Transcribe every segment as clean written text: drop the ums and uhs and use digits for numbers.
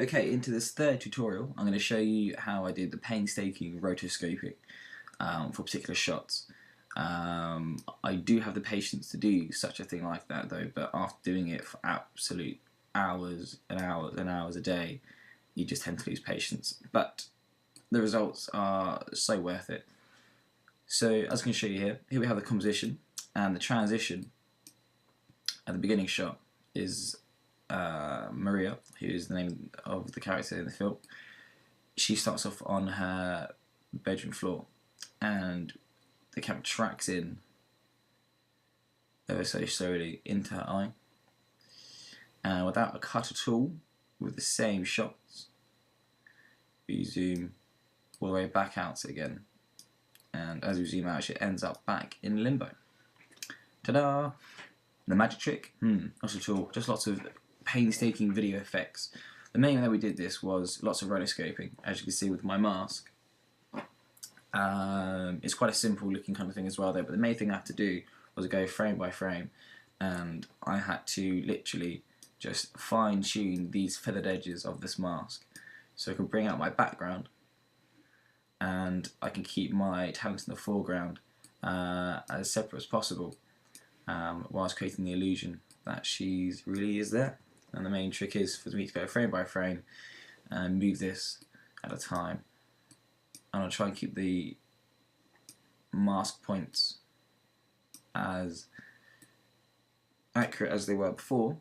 Okay, into this third tutorial, I'm going to show you how I did the painstaking rotoscoping for particular shots. I do have the patience to do such a thing like that though, but after doing it for absolute hours and hours and hours a day, you just tend to lose patience. But the results are so worth it. So as I can show you here we have the composition, and the transition at the beginning shot is Maria, who is the name of the character in the film. She starts off on her bedroom floor, and the camera tracks in ever so slowly into her eye, and without a cut at all, with the same shots, we zoom all the way back out again, and as we zoom out, it ends up back in limbo. Ta-da! The magic trick? Not at all. Just lots of painstaking video effects. The main way that we did this was lots of rotoscoping, as you can see with my mask. It's quite a simple looking kind of thing as well though, but the main thing I had to do was go frame by frame, and I had to literally just fine tune these feathered edges of this mask so I can bring out my background and I can keep my talent in the foreground as separate as possible, whilst creating the illusion that she really is there. And the main trick is for me to go frame by frame and move this at a time. And I'll try and keep the mask points as accurate as they were before,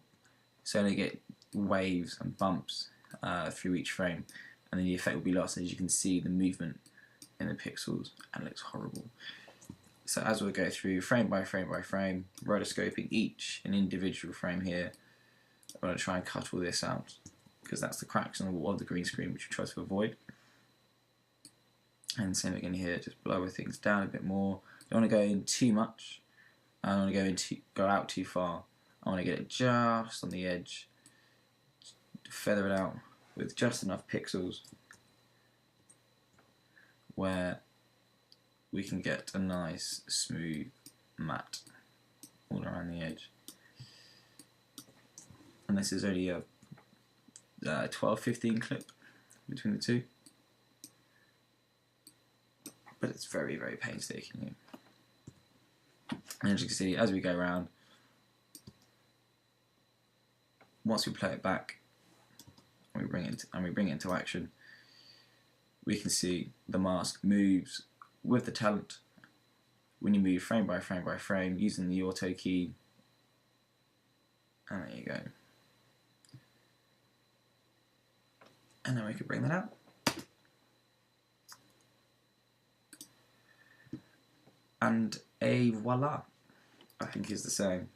so I only get waves and bumps through each frame, and then the effect will be lost as you can see the movement in the pixels, and it looks horrible. So as we'll go through frame by frame by frame, rotoscoping each an individual frame here, I'm going to try and cut all this out, because that's the cracks on the wall of the green screen which we try to avoid. And same again here, just blow things down a bit more. Don't want to go in too much, I don't want to go out too far. I want to get it just on the edge, feather it out with just enough pixels where we can get a nice smooth matte all around the edge. And this is only a 12-15 clip between the two, but it's very, very painstaking. And as you can see, as we go around, once we play it back and we bring it into action, we can see the mask moves with the talent when you move frame by frame by frame using the auto key. And there you go. And then we can bring that out. And voila, I think is the same.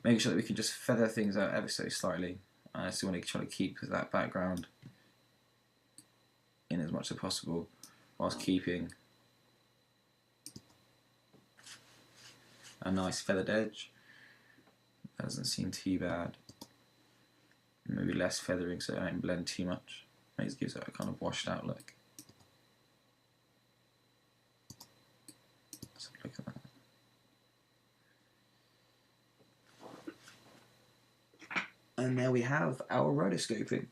Making sure that we can just feather things out ever so slightly. I still want to try to keep that background in as much as possible, whilst keeping a nice feathered edge. That doesn't seem too bad. Maybe less feathering so it don't blend too much. It gives it a kind of washed out look. So look at that. And there we have our rotoscoping.